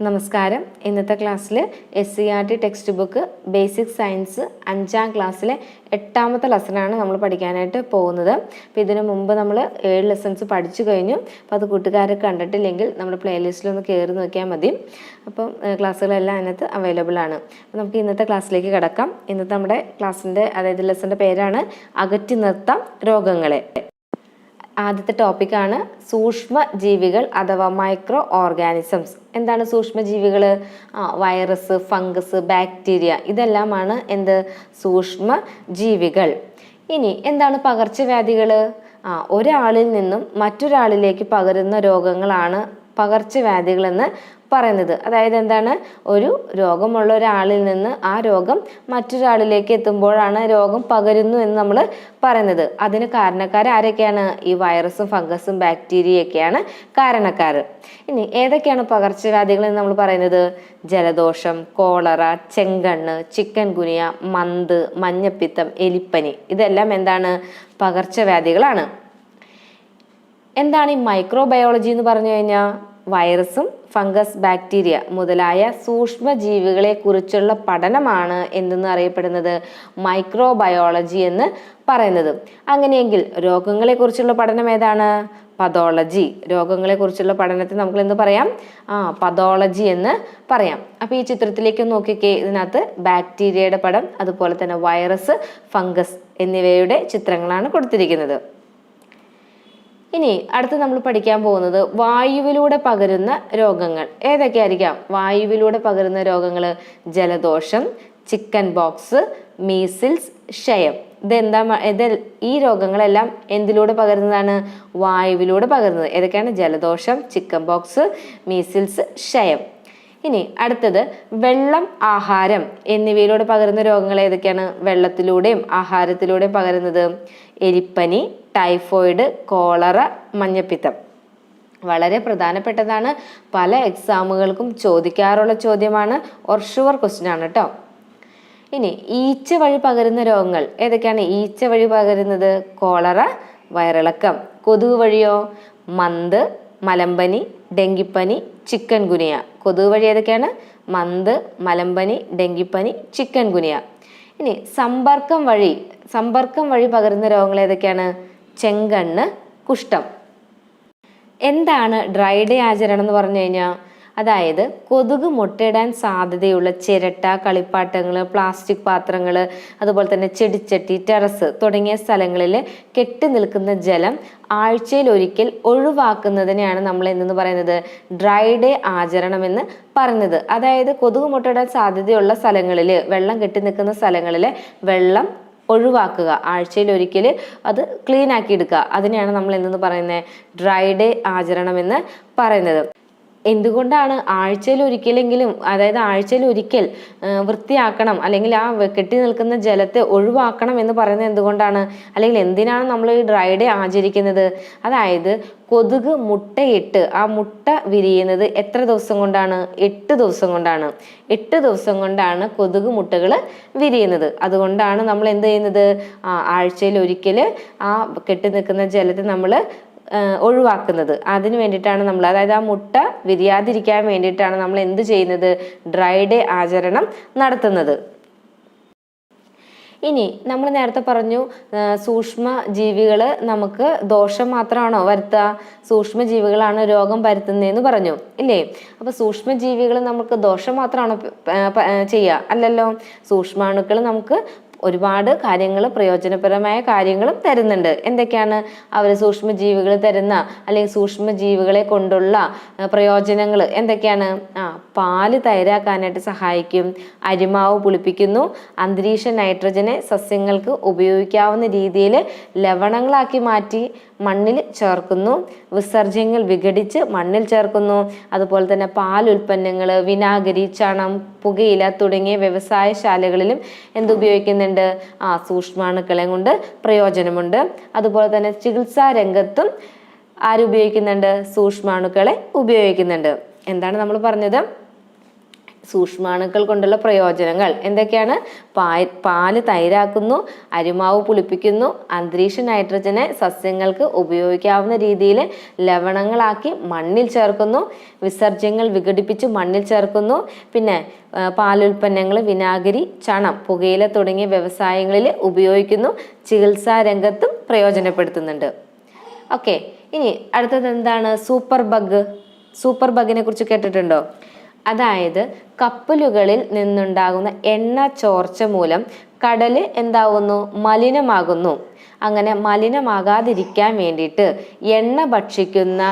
നമസ്കാരം. ഇന്നത്തെ ക്ലാസ്സിൽ SCERT text book basic science 5ാം ക്ലാസ്സിലെ 8ാമത്തെ ലെസണാണ് നമ്മൾ പഠിക്കാനായിട്ട് പോകുന്നത്. അപ്പോൾ ഇതിനു മുമ്പ് നമ്മൾ 7 ലെസൺസ് പഠിച്ചു കഴിഞ്ഞു. അപ്പോൾ അത് കൂട്ടുകാരെ കണ്ടിട്ടില്ലെങ്കിൽ നമ്മുടെ പ്ലേലിസ്റ്റിലൊന്ന് കയറി നോക്കിയാൽ മതി. അപ്പം ക്ലാസ്സുകളെല്ലാം അതിനകത്ത് അവൈലബിൾ ആണ്. അപ്പോൾ നമുക്ക് ഇന്നത്തെ ക്ലാസ്സിലേക്ക് കിടക്കാം. ഇന്നത്തെ നമ്മുടെ ക്ലാസ്സിൻ്റെ അതായത് ലെസൻ്റെ പേരാണ് അകറ്റി നിർത്താം രോഗങ്ങളെ. ആദ്യത്തെ ടോപ്പിക്കാണ് സൂക്ഷ്മജീവികൾ അഥവാ മൈക്രോ ഓർഗാനിസംസ്. എന്താണ് സൂക്ഷ്മജീവികൾ? വൈറസ്, ഫംഗസ്, ബാക്ടീരിയ ഇതെല്ലാമാണ് എന്ത് സൂക്ഷ്മജീവികൾ. ഇനി എന്താണ് പകർച്ചവ്യാധികൾ? ഒരാളിൽ നിന്നും മറ്റൊരാളിലേക്ക് പകരുന്ന രോഗങ്ങളാണ് പകർച്ചവ്യാധികളെന്ന് പറയുന്നത്. അതായത് എന്താണ്, ഒരു രോഗമുള്ള ഒരാളിൽ നിന്ന് ആ രോഗം മറ്റൊരാളിലേക്ക് എത്തുമ്പോഴാണ് രോഗം പകരുന്നു എന്ന് നമ്മൾ പറയുന്നത്. അതിന് കാരണക്കാർ ആരൊക്കെയാണ്? ഈ വൈറസും ഫംഗസും ബാക്ടീരിയയൊക്കെയാണ് കാരണക്കാർ. ഇനി ഏതൊക്കെയാണ് പകർച്ചവ്യാധികൾ എന്ന് നമ്മൾ പറയുന്നത്? ജലദോഷം, കോളറ, ചെങ്കണ്ണ്, ചിക്കൻ ഗുനിയ, മന്ത്, മഞ്ഞപ്പിത്തം, എലിപ്പനി ഇതെല്ലാം എന്താണ്? പകർച്ചവ്യാധികളാണ്. എന്താണ് ഈ മൈക്രോബയോളജി എന്ന് പറഞ്ഞു കഴിഞ്ഞാൽ? വൈറസും ഫംഗസ്, ബാക്ടീരിയ മുതലായ സൂക്ഷ്മജീവികളെ കുറിച്ചുള്ള പഠനമാണ് എന്തെന്ന് അറിയപ്പെടുന്നത് മൈക്രോബയോളജി എന്ന് പറയുന്നത്. അങ്ങനെയെങ്കിൽ രോഗങ്ങളെ കുറിച്ചുള്ള പഠനം ഏതാണ്? പതോളജി. രോഗങ്ങളെ കുറിച്ചുള്ള പഠനത്തെ നമുക്ക് എന്ത് പറയാം? പതോളജി എന്ന് പറയാം. അപ്പോൾ ഈ ചിത്രത്തിലേക്ക് നോക്കിക്കേ, ഇതിനകത്ത് ബാക്ടീരിയയുടെ പടം, അതുപോലെ തന്നെ വൈറസ്, ഫംഗസ് എന്നിവയുടെ ചിത്രങ്ങളാണ് കൊടുത്തിരിക്കുന്നത്. ഇനി അടുത്ത് നമ്മൾ പഠിക്കാൻ പോകുന്നത് വായുവിലൂടെ പകരുന്ന രോഗങ്ങൾ. ഏതൊക്കെയായിരിക്കാം വായുവിലൂടെ പകരുന്ന രോഗങ്ങൾ? ജലദോഷം, ചിക്കൻ ബോക്സ്, മീസിൽസ്, ക്ഷയം. ഈ രോഗങ്ങളെല്ലാം എന്തിലൂടെ പകരുന്നതാണ്? വായുവിലൂടെ പകരുന്നത്. ഏതൊക്കെയാണ്? ജലദോഷം, ചിക്കൻ ബോക്സ്, മീസിൽസ്, ക്ഷയം. ഇനി അടുത്തത് വെള്ളം, ആഹാരം എന്നിവയിലൂടെ പകരുന്ന രോഗങ്ങൾ ഏതൊക്കെയാണ്? വെള്ളത്തിലൂടെയും ആഹാരത്തിലൂടെയും പകരുന്നത് എലിപ്പനി, ടൈഫോയിഡ്, കോളറ, മഞ്ഞപ്പിത്തം. വളരെ പ്രധാനപ്പെട്ടതാണ്. പല എക്സാമുകൾക്കും ചോദിക്കാറുള്ള ചോദ്യമാണ്. ഷുവർ ക്വസ്റ്റ്യൻ ആണ് കേട്ടോ. ഇനി ഈച്ച വഴി പകരുന്ന രോഗങ്ങൾ ഏതൊക്കെയാണ്? ഈച്ച വഴി പകരുന്നത് കോളറ, വയറിളക്കം. കൊതുക് വഴിയോ? മന്ത്, മലമ്പനി, ഡെങ്കിപ്പനി, ചിക്കൻ ഗുനിയ. കൊതുക് വഴി ഏതൊക്കെയാണ്? മന്ത്, മലമ്പനി, ഡെങ്കിപ്പനി, ചിക്കൻ ഗുനിയ. ഇനി സമ്പർക്കം വഴി പകരുന്ന രോഗങ്ങൾ ഏതൊക്കെയാണ്? ചെങ്കണ്ണ്, കുഷ്ഠം. എന്താണ് ഡ്രൈ ഡേ ആചരണം എന്ന് പറഞ്ഞു കഴിഞ്ഞാൽ? അതായത് കൊതുക് മുട്ടയിടാൻ സാധ്യതയുള്ള ചിരട്ട, കളിപ്പാട്ടങ്ങൾ, പ്ലാസ്റ്റിക് പാത്രങ്ങൾ, അതുപോലെ തന്നെ ചെടിച്ചട്ടി, ടെറസ് തുടങ്ങിയ സ്ഥലങ്ങളിൽ കെട്ടി നിൽക്കുന്ന ജലം ആഴ്ചയിൽ ഒരിക്കൽ ഒഴിവാക്കുന്നതിനെയാണ് നമ്മൾ എന്തെന്ന് പറയുന്നത്? ഡ്രൈ ഡേ ആചരണം എന്ന് പറയുന്നത്. അതായത് കൊതുക് മുട്ടയിടാൻ സാധ്യതയുള്ള സ്ഥലങ്ങളിൽ, വെള്ളം കെട്ടി നിൽക്കുന്ന സ്ഥലങ്ങളിൽ വെള്ളം ഒഴിവാക്കുക, ആഴ്ചയിൽ ഒരിക്കൽ അത് ക്ലീൻ ആക്കി എടുക്കുക. അതിനെയാണ് നമ്മൾ എന്തെന്ന് പറയുന്നത്? ഡ്രൈ ഡേ ആചരണം എന്ന് പറയുന്നത്. എന്തുകൊണ്ടാണ് ആഴ്ചയിൽ ഒരിക്കലെങ്കിലും, അതായത് ആഴ്ചയിൽ ഒരിക്കൽ വൃത്തിയാക്കണം അല്ലെങ്കിൽ ആ കെട്ടി നിൽക്കുന്ന ജലത്തെ ഒഴിവാക്കണം എന്ന് പറയുന്നത് എന്തുകൊണ്ടാണ്? അല്ലെങ്കിൽ എന്തിനാണ് നമ്മൾ ഈ ഡ്രൈ ഡേ ആചരിക്കുന്നത്? അതായത് കൊതുക് മുട്ടയിട്ട് ആ മുട്ട വിരിയുന്നത് എത്ര ദിവസം കൊണ്ടാണ്? 8 ദിവസം കൊണ്ടാണ്. 8 ദിവസം കൊണ്ടാണ് കൊതുക് മുട്ടകൾ വിരിയുന്നത്. അതുകൊണ്ടാണ് നമ്മൾ എന്ത് ചെയ്യുന്നത്? ആഴ്ചയിൽ ഒരിക്കൽ ആ കെട്ടി നിൽക്കുന്ന ജലത്തെ നമ്മൾ ഒഴിവാക്കുന്നത്. അതിന് വേണ്ടിയിട്ടാണ് നമ്മൾ, അതായത് ആ മുട്ട വിരിയാതിരിക്കാൻ വേണ്ടിയിട്ടാണ് നമ്മൾ എന്ത് ചെയ്യുന്നത്? ഡ്രൈ ഡേ ആചരണം നടത്തുന്നത്. ഇനി നമ്മൾ നേരത്തെ പറഞ്ഞു സൂക്ഷ്മജീവികൾ നമുക്ക് ദോഷം മാത്രമാണോ വരുത്തുക? സൂക്ഷ്മജീവികളാണ് രോഗം വരുത്തുന്നതെന്ന് പറഞ്ഞു ഇല്ലേ? അപ്പോൾ സൂക്ഷ്മജീവികൾ നമുക്ക് ദോഷം മാത്രമാണോ ചെയ്യുക? അല്ലല്ലോ. സൂക്ഷ്മാണുക്കൾ നമുക്ക് ഒരുപാട് കാര്യങ്ങൾ, പ്രയോജനപരമായ കാര്യങ്ങളും തരുന്നുണ്ട്. എന്തൊക്കെയാണ് അവർ സൂക്ഷ്മജീവികൾ തരുന്ന അല്ലെങ്കിൽ സൂക്ഷ്മജീവികളെ കൊണ്ടുള്ള പ്രയോജനങ്ങൾ എന്തൊക്കെയാണ്? പാല് തൈരാക്കാനായിട്ട് സഹായിക്കും, അരിമാവ് പുളിപ്പിക്കുന്നു, അന്തരീക്ഷ നൈട്രജനെ സസ്യങ്ങൾക്ക് ഉപയോഗിക്കാവുന്ന രീതിയിൽ ലവണങ്ങളാക്കി മാറ്റി മണ്ണിൽ ചേർക്കുന്നു, വിസർജ്യങ്ങൾ വിഘടിച്ച് മണ്ണിൽ ചേർക്കുന്നു. അതുപോലെ തന്നെ പാലുൽപ്പന്നങ്ങൾ, വിനാഗിരി, ചണം, പുകയില തുടങ്ങിയ വ്യവസായശാലകളിലും എന്തുപയോഗിക്കുന്നുണ്ട്? സൂക്ഷ്മാണുക്കളെ കൊണ്ട് പ്രയോജനമുണ്ട്. അതുപോലെ തന്നെ ചികിത്സാ രംഗത്തും ആരുപയോഗിക്കുന്നുണ്ട്? സൂക്ഷ്മാണുക്കളെ ഉപയോഗിക്കുന്നുണ്ട്. എന്താണ് നമ്മൾ പറഞ്ഞത്? സൂക്ഷ്മാണുക്കൾ കൊണ്ടുള്ള പ്രയോജനങ്ങൾ എന്തൊക്കെയാണ്? പാല് തൈരാക്കുന്നു, അരിമാവ് പുളിപ്പിക്കുന്നു, അന്തരീക്ഷ നൈട്രജനെ സസ്യങ്ങൾക്ക് ഉപയോഗിക്കാവുന്ന രീതിയിൽ ലവണങ്ങളാക്കി മണ്ണിൽ ചേർക്കുന്നു, വിസർജ്യങ്ങൾ വിഘടിപ്പിച്ച് മണ്ണിൽ ചേർക്കുന്നു, പിന്നെ പാലുൽപ്പന്നങ്ങൾ, വിനാഗിരി, ചണം, പുകയില തുടങ്ങിയ വ്യവസായങ്ങളിൽ ഉപയോഗിക്കുന്നു, ചികിത്സാ രംഗത്തും പ്രയോജനപ്പെടുത്തുന്നുണ്ട്. ഓക്കെ, ഇനി അടുത്തത് എന്താണ്? Super bug. സൂപ്പർ ബഗിനെ കുറിച്ച് കേട്ടിട്ടുണ്ടോ? അതായത് കപ്പലുകളിൽ നിന്നുണ്ടാകുന്ന എണ്ണ ചോർച്ച മൂലം കടല് എന്താവുന്നു? മലിനമാകുന്നു. അങ്ങനെ മലിനമാകാതിരിക്കാൻ വേണ്ടിയിട്ട് എണ്ണ ഭക്ഷിക്കുന്ന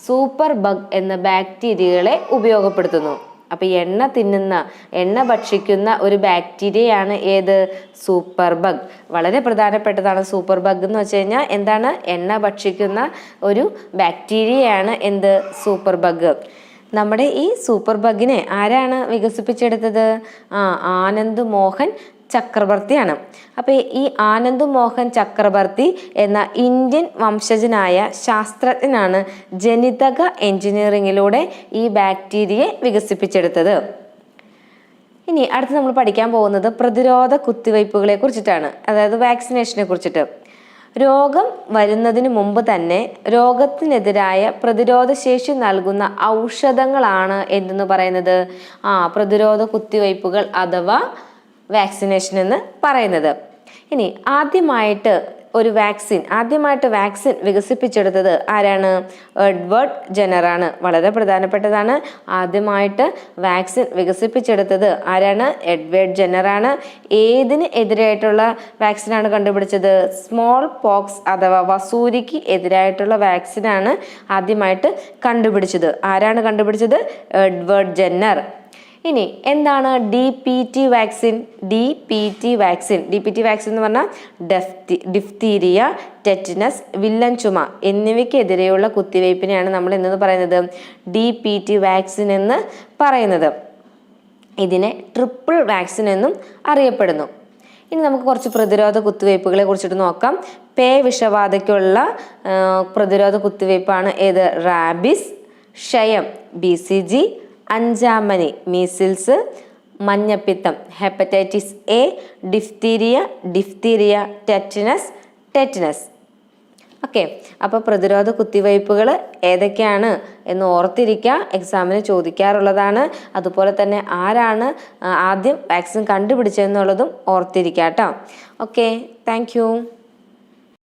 സൂപ്പർ ബഗ് എന്ന ബാക്ടീരിയകളെ ഉപയോഗപ്പെടുത്തുന്നു. അപ്പൊ എണ്ണ ഭക്ഷിക്കുന്ന ഒരു ബാക്ടീരിയയാണ് ഏത്? Super bug. വളരെ പ്രധാനപ്പെട്ടതാണ് സൂപ്പർ ബഗ് എന്ന് വെച്ച് കഴിഞ്ഞാൽ. എന്താണ്? എണ്ണ ഭക്ഷിക്കുന്ന ഒരു ബാക്ടീരിയയാണ് എന്ത്? Super bug. നമ്മുടെ ഈ സൂപ്പർ ബഗിനെ ആരാണ് വികസിപ്പിച്ചെടുത്തത്? ആനന്ദ് മോഹൻ ചക്രവർത്തിയാണ്. അപ്പോൾ ഈ ആനന്ദ് മോഹൻ ചക്രവർത്തി എന്ന ഇന്ത്യൻ വംശജനായ ശാസ്ത്രജ്ഞനാണ് ജനിതക എഞ്ചിനീയറിങ്ങിലൂടെ ഈ ബാക്ടീരിയയെ വികസിപ്പിച്ചെടുത്തത്. ഇനി അടുത്ത് നമ്മൾ പഠിക്കാൻ പോകുന്നത് പ്രതിരോധ കുത്തിവയ്പ്പുകളെ കുറിച്ചിട്ടാണ്, അതായത് വാക്സിനേഷനെ കുറിച്ചിട്ട്. രോഗം വരുന്നതിന് മുമ്പ് തന്നെ രോഗത്തിനെതിരായ പ്രതിരോധശേഷി നൽകുന്ന ഔഷധങ്ങളാണ് എന്തെന്ന് പറയുന്നത്? പ്രതിരോധ കുത്തിവയ്പ്പുകൾ അഥവാ വാക്സിനേഷൻ എന്ന് പറയുന്നത്. ഇനി ആദ്യമായിട്ട് വാക്സിൻ വികസിപ്പിച്ചെടുത്തത് ആരാണ്? എഡ്വേർഡ് ജെന്നറാണ്. വളരെ പ്രധാനപ്പെട്ടതാണ്. ആദ്യമായിട്ട് വാക്സിൻ വികസിപ്പിച്ചെടുത്തത് ആരാണ്? എഡ്വേർഡ് ജെന്നറാണ്. ഏതിന് എതിരായിട്ടുള്ള വാക്സിനാണ് കണ്ടുപിടിച്ചത്? സ്മോൾ പോക്സ് അഥവാ വസൂരിക്ക് എതിരായിട്ടുള്ള വാക്സിനാണ് ആദ്യമായിട്ട് കണ്ടുപിടിച്ചത്. ആരാണ് കണ്ടുപിടിച്ചത്? Edward Jenner. ഇനി എന്താണ് DPT വാക്സിൻ? DPT വാക്സിൻ എന്ന് പറഞ്ഞാൽ ഡിഫ്തീരിയ, ടെറ്റനസ്, വില്ലൻ ചുമ എന്നിവയ്ക്കെതിരെയുള്ള കുത്തിവയ്പ്പിനെയാണ് നമ്മൾ എന്ന് പറയുന്നത് DPT വാക്സിൻ എന്ന് പറയുന്നത്. ഇതിനെ ട്രിപ്പിൾ വാക്സിൻ എന്നും അറിയപ്പെടുന്നു. ഇനി നമുക്ക് കുറച്ച് പ്രതിരോധ കുത്തിവയ്പ്പുകളെ കുറിച്ചിട്ട് നോക്കാം. വിഷബാധയ്ക്കുള്ള പ്രതിരോധ കുത്തിവയ്പ്പാണ് ഏത്? റാബിസ്, ക്ഷയം BCG, അഞ്ചാമനി മീസിൽസ്, മഞ്ഞപ്പിത്തം hepatitis A, diphtheria, tetanus. Okay, അപ്പോൾ പ്രതിരോധ കുത്തിവയ്പ്പുകൾ ഏതൊക്കെയാണ് എന്ന് ഓർത്തിരിക്കുക. എക്സാമിന് ചോദിക്കാറുള്ളതാണ്. അതുപോലെ തന്നെ ആരാണ് ആദ്യം വാക്സിൻ കണ്ടുപിടിച്ചതെന്നുള്ളതും ഓർത്തിരിക്കുക കേട്ടോ. Okay, thank you.